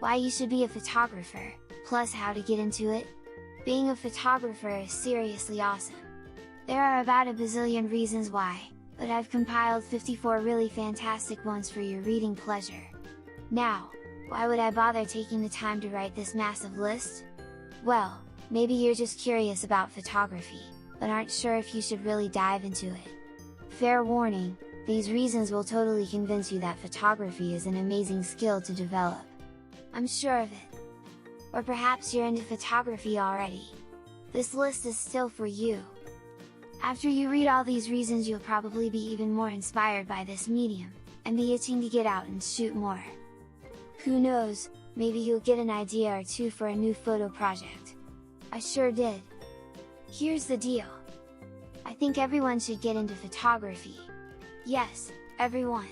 why you should be a photographer, plus how to get into it. Being a photographer is seriously awesome. There are about a bazillion reasons why, but I've compiled 54 really fantastic ones for your reading pleasure. Now, why would I bother taking the time to write this massive list? Well, maybe you're just curious about photography, but aren't sure if you should really dive into it. Fair warning, these reasons will totally convince you that photography is an amazing skill to develop. I'm sure of it. Or perhaps you're into photography already. This list is still for you. After you read all these reasons, you'll probably be even more inspired by this medium, and be itching to get out and shoot more. Who knows, maybe you'll get an idea or two for a new photo project. I sure did! Here's the deal. I think everyone should get into photography. Yes, everyone!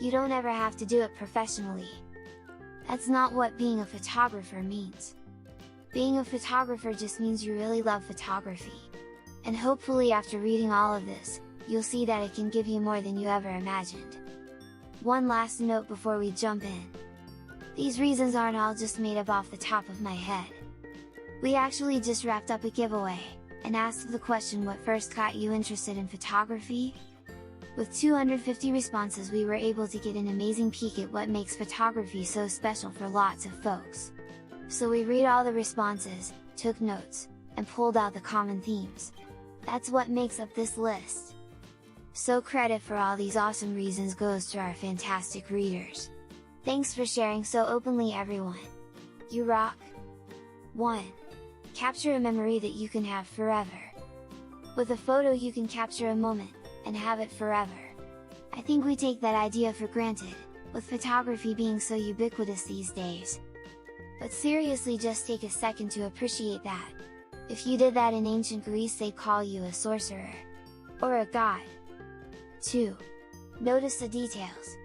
You don't ever have to do it professionally. That's not what being a photographer means. Being a photographer just means you really love photography. And hopefully after reading all of this, you'll see that it can give you more than you ever imagined. One last note before we jump in. These reasons aren't all just made up off the top of my head. We actually just wrapped up a giveaway, and asked the question, what first got you interested in photography? With 250 responses, we were able to get an amazing peek at what makes photography so special for lots of folks. So we read all the responses, took notes, and pulled out the common themes. That's what makes up this list. So credit for all these awesome reasons goes to our fantastic readers. Thanks for sharing so openly, everyone! You rock! 1. Capture a memory that you can have forever. With a photo you can capture a moment, and have it forever. I think we take that idea for granted, with photography being so ubiquitous these days. But seriously, just take a second to appreciate that. If you did that in ancient Greece, they'd call you a sorcerer. Or a god. 2. Notice the details.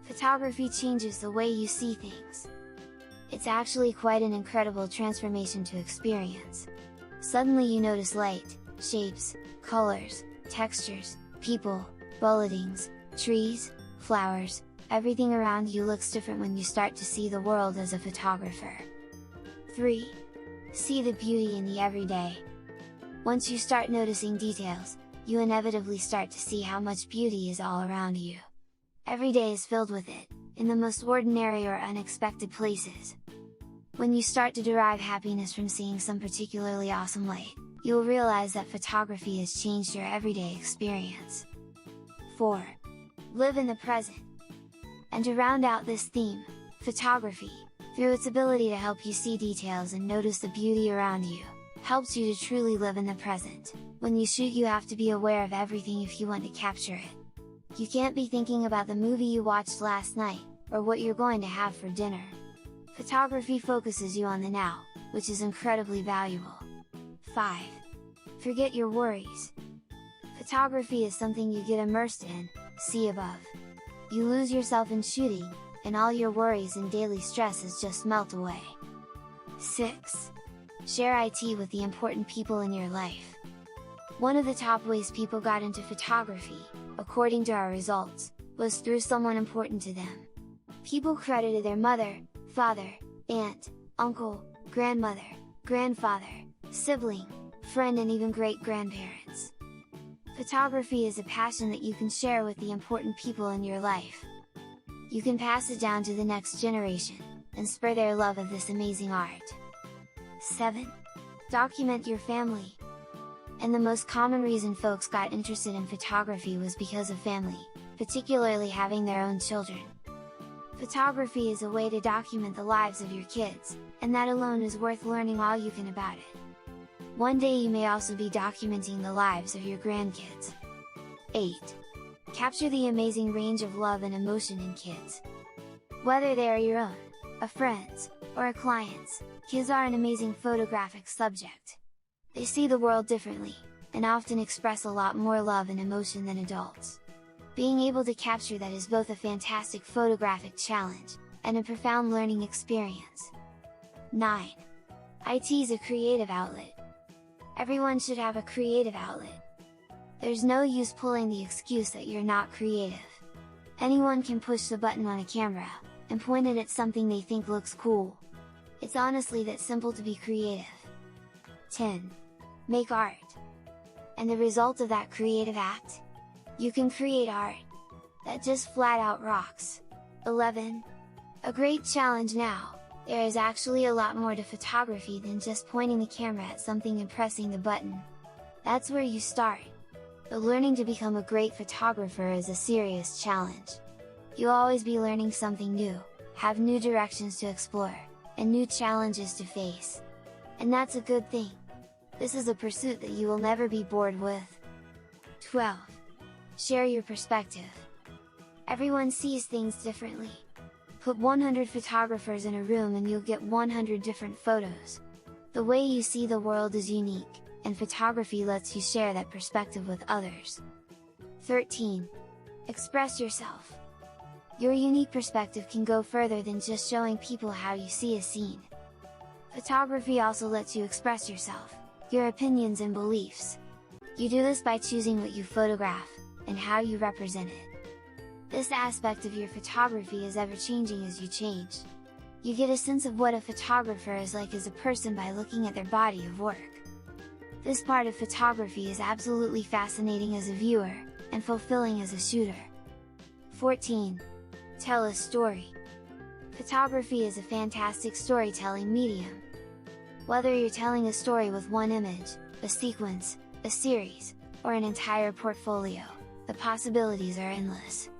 Photography changes the way you see things. It's actually quite an incredible transformation to experience. Suddenly you notice light, shapes, colors, textures, people, bulletings, trees, flowers, everything around you looks different when you start to see the world as a photographer. 3. See the beauty in the everyday. Once you start noticing details, you inevitably start to see how much beauty is all around you. Every day is filled with it, in the most ordinary or unexpected places. When you start to derive happiness from seeing some particularly awesome light, you'll realize that photography has changed your everyday experience. 4. Live in the present. And to round out this theme, photography, through its ability to help you see details and notice the beauty around you, helps you to truly live in the present. When you shoot, you have to be aware of everything if you want to capture it. You can't be thinking about the movie you watched last night, or what you're going to have for dinner. Photography focuses you on the now, which is incredibly valuable. 5. Forget your worries. Photography is something you get immersed in, see above. You lose yourself in shooting, and all your worries and daily stresses just melt away. 6. Share IT with the important people in your life. One of the top ways people got into photography, according to our results, was through someone important to them. People credited their mother, father, aunt, uncle, grandmother, grandfather, sibling, friend, and even great-grandparents. Photography is a passion that you can share with the important people in your life. You can pass it down to the next generation, and spur their love of this amazing art. 7. Document your family. And the most common reason folks got interested in photography was because of family, particularly having their own children. Photography is a way to document the lives of your kids, and that alone is worth learning all you can about it. One day you may also be documenting the lives of your grandkids. 8. Capture the amazing range of love and emotion in kids. Whether they are your own, a friend's, or a client's, kids are an amazing photographic subject. They see the world differently, and often express a lot more love and emotion than adults. Being able to capture that is both a fantastic photographic challenge, and a profound learning experience. 9. IT is a creative outlet. Everyone should have a creative outlet. There's no use pulling the excuse that you're not creative. Anyone can push the button on a camera, and point it at something they think looks cool. It's honestly that simple to be creative. 10. Make art. And the result of that creative act? You can create art that just flat out rocks. 11. A great challenge now: there is actually a lot more to photography than just pointing the camera at something and pressing the button. That's where you start. But learning to become a great photographer is a serious challenge. You'll always be learning something new, have new directions to explore, and new challenges to face. And that's a good thing. This is a pursuit that you will never be bored with. 12. Share your perspective. Everyone sees things differently. Put 100 photographers in a room and you'll get 100 different photos. The way you see the world is unique, and photography lets you share that perspective with others. 13. Express yourself. Your unique perspective can go further than just showing people how you see a scene. Photography also lets you express yourself, your opinions and beliefs. You do this by choosing what you photograph, and how you represent it. This aspect of your photography is ever changing as you change. You get a sense of what a photographer is like as a person by looking at their body of work. This part of photography is absolutely fascinating as a viewer, and fulfilling as a shooter. 14. Tell a story. Photography is a fantastic storytelling medium. Whether you're telling a story with one image, a sequence, a series, or an entire portfolio, the possibilities are endless.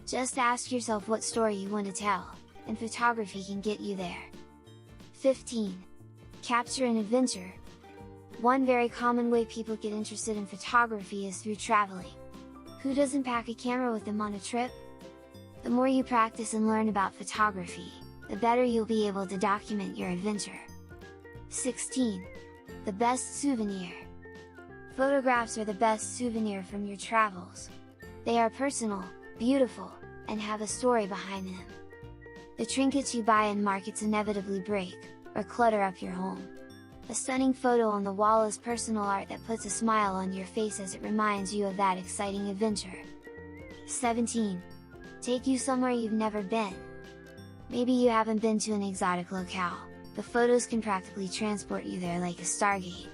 Just ask yourself what story you want to tell, and photography can get you there. 15. Capture an adventure. One very common way people get interested in photography is through traveling. Who doesn't pack a camera with them on a trip? The more you practice and learn about photography, the better you'll be able to document your adventure. 16. The best souvenir. Photographs are the best souvenir from your travels. They are personal, beautiful, and have a story behind them. The trinkets you buy in markets inevitably break, or clutter up your home. A stunning photo on the wall is personal art that puts a smile on your face as it reminds you of that exciting adventure. 17. Take you somewhere you've never been. Maybe you haven't been to an exotic locale. The photos can practically transport you there like a Stargate.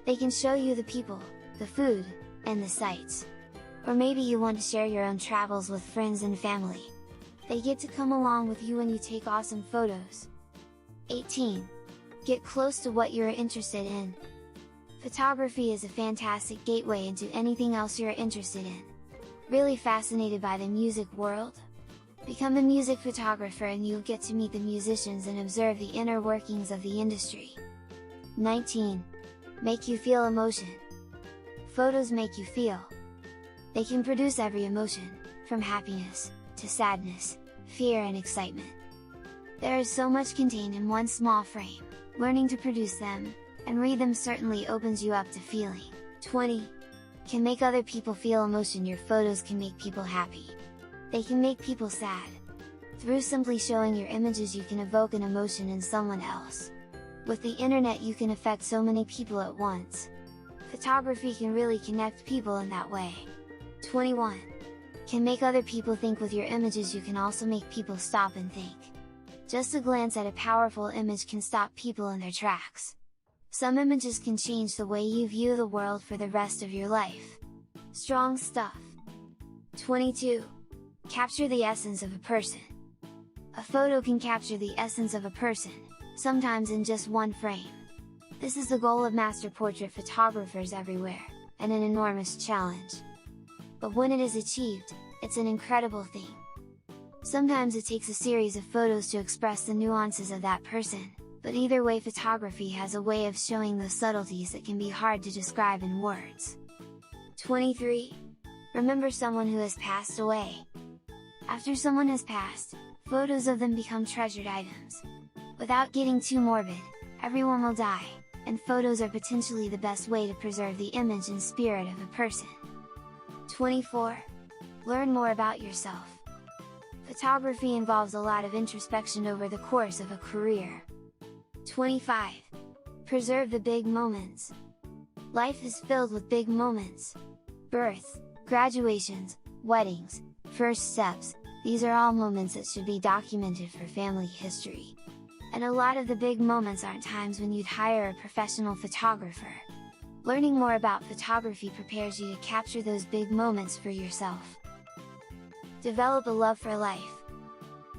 They can show you the people, the food, and the sights. Or maybe you want to share your own travels with friends and family. They get to come along with you when you take awesome photos. 18. Get close to what you're interested in. Photography is a fantastic gateway into anything else you're interested in. Really fascinated by the music world? Become a music photographer and you'll get to meet the musicians and observe the inner workings of the industry. 19. Make you feel emotion. Photos make you feel. They can produce every emotion, from happiness, to sadness, fear and excitement. There is so much contained in one small frame. Learning to produce them, and read them certainly opens you up to feeling. 20. Can make other people feel emotion. Your photos can make people happy. They can make people sad. Through simply showing your images you can evoke an emotion in someone else. With the internet you can affect so many people at once. Photography can really connect people in that way. 21. Can make other people think. With your images you can also make people stop and think. Just a glance at a powerful image can stop people in their tracks. Some images can change the way you view the world for the rest of your life. Strong stuff! 22. Capture the essence of a person. A photo can capture the essence of a person, sometimes in just one frame. This is the goal of master portrait photographers everywhere, and an enormous challenge. But when it is achieved, it's an incredible thing. Sometimes it takes a series of photos to express the nuances of that person, but either way photography has a way of showing those subtleties that can be hard to describe in words. 23. Remember someone who has passed away. After someone has passed, photos of them become treasured items. Without getting too morbid, everyone will die, and photos are potentially the best way to preserve the image and spirit of a person. 24. Learn more about yourself. Photography involves a lot of introspection over the course of a career. 25. Preserve the big moments. Life is filled with big moments. Births, graduations, weddings, first steps, These are all moments that should be documented for family history. And a lot of the big moments aren't times when you'd hire a professional photographer. Learning more about photography prepares you to capture those big moments for yourself. Develop a love for life.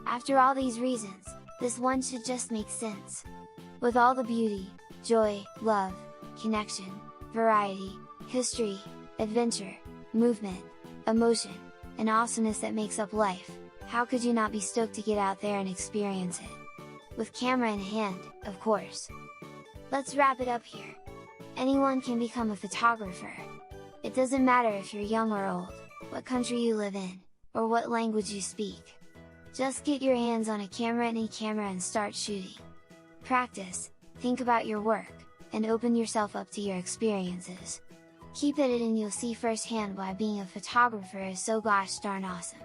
After all these reasons, this one should just make sense. With all the beauty, joy, love, connection, variety, history, adventure, movement, emotion, and awesomeness that makes up life, how could you not be stoked to get out there and experience it? With camera in hand, of course. Let's wrap it up here. Anyone can become a photographer. It doesn't matter if you're young or old, what country you live in, or what language you speak. Just get your hands on a camera, any camera, and start shooting. Practice, think about your work, and open yourself up to your experiences. Keep at it and you'll see firsthand why being a photographer is so gosh darn awesome.